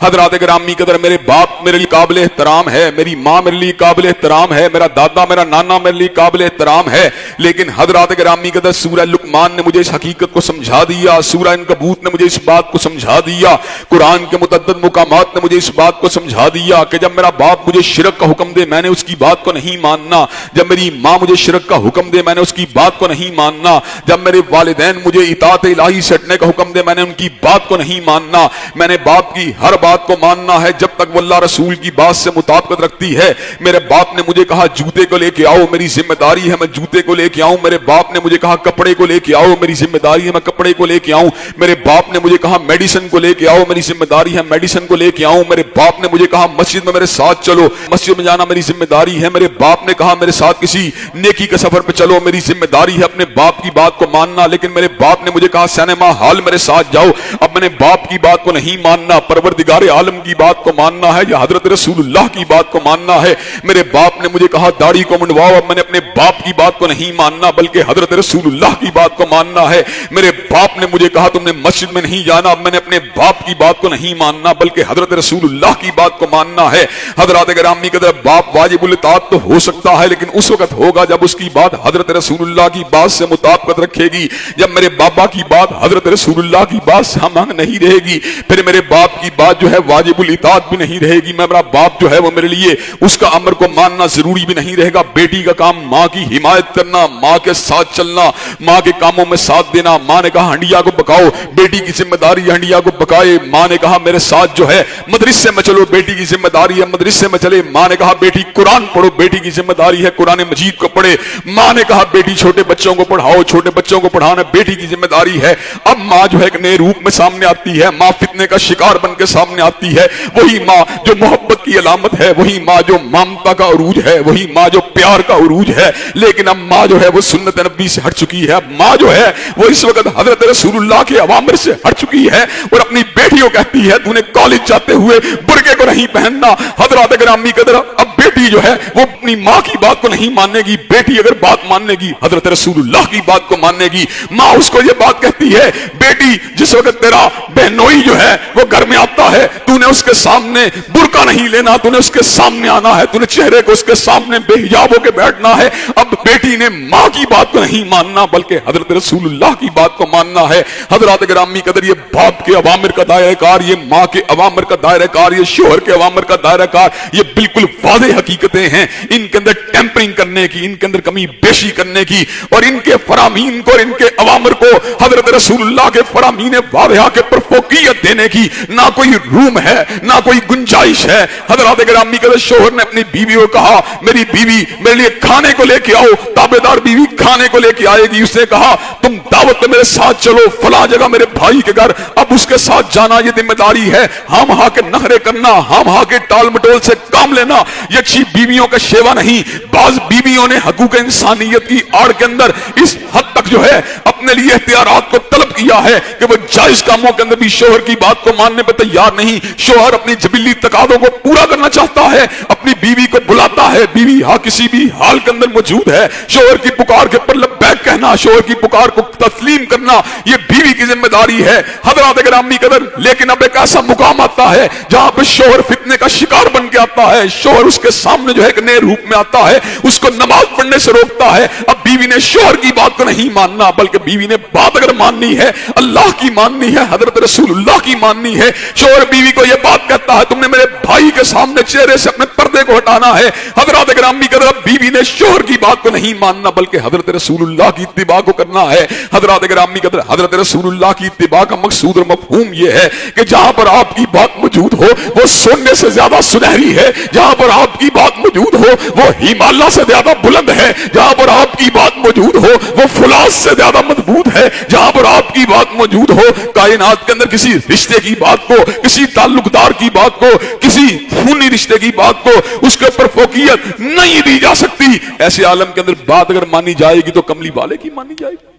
حضرات گرامی قدر، میرے باپ میرے لیے قابل احترام ہے، میری ماں میرے لیے قابل احترام ہے، میرا دادا میرا نانا میرے لیے قابل احترام ہے، لیکن حضرات گرامی قدر سورہ لقمان نے مجھے اس حقیقت کو سمجھا دیا، سورہ عنکبوت نے مجھے اس بات کو سمجھا دیا، قرآن کے متعدد مقامات نے مجھے اس بات کو سمجھا دیا کہ جب میرا باپ مجھے شرک کا حکم دے میں نے اس کی بات کو نہیں ماننا، جب میری ماں مجھے شرک کا حکم دے میں نے اس کی بات کو نہیں ماننا، جب میرے والدین مجھے اطاعت الہی سے ہٹنے کا حکم دے میں نے ان کی بات کو نہیں ماننا، میں نے باپ کی ہر بات کو ماننا ہے جب تک وہ اللہ رسول کی بات سے مطابقت رکھتی ہے۔ میرے باپ نے مجھے کہا جوتے کو لے کے آؤ، میری ذمہ داری ہے میں جوتے کو لے کے آؤں، میرے باپ نے مجھے کہا کپڑے کو لے کے آؤ، میری ذمہ داری ہے میں کپڑے کو لے کے آؤں، میرے باپ نے مجھے کہا میڈیسن کو لے کے آؤ، میری ذمہ داری ہے میڈیسن کو لے کے آؤں، میرے باپ نے مجھے کہا مسجد میں میرے ساتھ چلو، مسجد میں جانا میری ذمہ داری ہے، میرے باپ نے کہا میرے ساتھ کسی نیکی کے سفر پہ چلو، میری ذمہ داری ہے اپنے باپ کی بات کو ماننا، لیکن میرے باپ نے مجھے کہا سینما ہال میرے ساتھ جاؤ، اب میں نے باپ کی بات کو نہیں ماننا، پروردگار عالم کی بات کو ماننا ہے یا حضرت رسول اللہ کی بات کو ماننا ہے۔ میرے باپ نے مجھے کہا داڑھی کو منڈواؤ، اب میں نے اپنے باپ کی بات کو نہیں ماننا بلکہ حضرت رسول اللہ کی بات کو ماننا ہے۔ میرے باپ نے مجھے کہا تم نے مسجد میں نہیں جانا، اب میں نے اپنے باپ کی بات کو نہیں ماننا بلکہ حضرت رسول اللہ کی بات کو ماننا ہے۔ حضرات گرامی قدر، باپ واجب الاطاعت تو ہو سکتا ہے لیکن اس وقت ہوگا جب اس کی بات حضرت رسول اللہ کی بات سے مطابقت رکھے گی۔ جب میرے بابا کی بات حضرت رسول اللہ کی بات سے ہم آہنگ نہیں رہے گی پھر میرے باپ کی بات جو ہے واجب الاطاعت بھی نہیں رہے گی، میرا باپ جو ہے وہ میرے لیے اس کا امر کو ماننا ضروری بھی نہیں رہے گا۔ بیٹی کا کام ماں کی حمایت کرنا، ماں کے ساتھ چلنا، ماں کے کاموں میں ساتھ دینا۔ ماں نے کہا ہنڈیا کو پکاؤ، بیٹی کی ذمہ داری ہنڈیا کو پکائے۔ ماں نے کہا میرے ساتھ جو ہے مدرسے میں چلو، بیٹی کی ذمہ داری ہے مدرسے میں چلے۔ ماں نے کہا بیٹی قرآن پڑھو، بیٹی کی ذمہ داری ہے قرآن مجید کو پڑھے۔ ماں نے کہا بیٹی چھوٹے بچوں کو پڑھاؤ، چھوٹے بچوں کو پڑھانا بیٹی کی ذمہ داری ہے۔ اب ماں جو ہے ایک نئے روپ میں سامنے آتی ہے، ماں فتنے کا شکار بن کے سامنے آتی ہے، وہی ماں جو محبت کی علامت ہے، وہی ماں جو ممتا کا عروج ہے، وہی ماں جو پیار کا عروج ہے، لیکن اب ماں جو ہے وہ سنت نبی سے ہٹ چکی ہے۔ اب ماں جو ہے وہ اس وقت حضرت رسول اللہ کے اوامر سے ہٹ چکی ہے اور اپنی بیٹی کو کہتی ہے تو نے کالج جاتے ہوئے برقعے کو نہیں پہننا۔ حضرات گرامی قدر، اب بیٹی جو ہے وہ اپنی ماں کی بات کو نہیں ماننے گی، بیٹی اگر بات ماننے گی حضرت رسول اللہ کی بات کو ماننے گی۔ ماں اس کو یہ بات کہتی ہے بیٹی جس وقت تیرا بہنوئی جو ہے وہ گھر میں آتا ہے تو نے اس کے سامنے برقع نہیں لینا، تو نے اس کے سامنے آنا ہے، تو نے چہرے کو اس کے سامنے بے حجاب ہو کے بیٹھنا ہے۔ اب بیٹی نے ماں کی بات کو نہیں ماننا بلکہ حضرت رسول اللہ کی بات کو ماننا ہے۔ حضرات گرامی قدر، یہ باپ کے اوامر کا دائرہ کار، یہ ماں کے اوامر کا دائرہ کار، یہ شوہر کے اوامر کا دائرہ کار، یہ بالکل واضح حقیقتیں ہیں۔ ان کے اندر ٹیمپرنگ کرنے کی، ان کے اندر کمی بیشی کرنے کی اور ان کے فرامین کو اور ان کے اوامر کو حضرت رسول اللہ کے فرامین واضحہ کے پر فوقیت دینے کی نہ کوئی روم ہے نہ کوئی گنجائش ہے۔ حضرات گرامی قدر، شوہر نے اپنی بیوی کو کہا میری بیوی میرے لیے کھانے کو لے کے آؤ، تابعدار بیوی کھانے کو لے کے آئے گی۔ اس نے کہا تم دعوت میں میرے ساتھ چلو فلاں جگہ میرے بھائی کے گھر، اب اس کے ساتھ جانا یہ ذمہ داری ہے، ہم ہاں کے نخرے کرنا، ہم ہاں کے ٹال مٹول سے کام لینا یہ اچھی بیویوں کا شیوا نہیں۔ بعض بیویوں نے حقوق انسانیت کی آڑ کے اندر اس حد تک جو ہے اپنے لیے اختیارات کو طلب کیا ہے کہ وہ جائز کاموں کے اندر بھی شوہر کی بات کو ماننے پہ تیار نہیں۔ شوہر اپنی جبلی تقاضوں کو پورا کرنا چاہتا ہے، اپنی بیوی کو بلاتا ہے، بیوی ہاں کسی بھی حال کے اندر موجود ہے، شوہر کی پکار کے پر لبیک کہنا، شوہر کی پکار کو تسلیم کرنا یہ بیوی کی ذمہ داری ہے۔ حضرات گرامی قدر، لیکن اب ایک ایسا مقام آتا ہے جہاں پہ شوہر فتنے کا شکار بن کے آتا ہے، شوہر اس کے سامنے جو ہے ایک نئے روپ میں آتا ہے، اس کو نماز پڑھنے سے روکتا ہے۔ اب بیوی نے شوہر کی بات کو نہیں ماننا بلکہ بیوی نے بات اگر ماننی ہے اللہ کی ماننی ہے، حضرت رسول اللہ کی ماننی ہے۔ شوہر بیوی کو یہ بات کہتا ہے تم نے میرے بھائی کے سامنے چہرے سے اپنے پردے کو ہٹانا ہے۔ حضرات گرامی قدر، بیوی نے شوہر کی بات کو نہیں ماننا بلکہ حضرت رسول اللہ کی اتباع کو کرنا ہے۔ حضرات گرامی قدر، حضرت رسول اللہ کی اتباع کا مقصود اور مفہوم یہ ہے کہ جہاں پر آپ کی بات موجود ہو وہ سونے سے زیادہ سنہری ہے، جہاں پر آپ کی بات موجود ہو وہ ہمالیہ سے زیادہ بلند ہے، جہاں پر آپ کی بات موجود ہو وہ فولاذ سے زیادہ مضبوط ہے، جہاں پر آپ کی بات موجود ہو کائنات کے اندر کسی رشتے کی بات کو، کسی تعلق دار کی بات کو، کسی خونی رشتے کی بات کو اس کے اوپر فوقیت نہیں دی جا سکتی۔ ایسے عالم کے اندر بات اگر مانی جائے گی تو کملی والے کی مانی جائے گی۔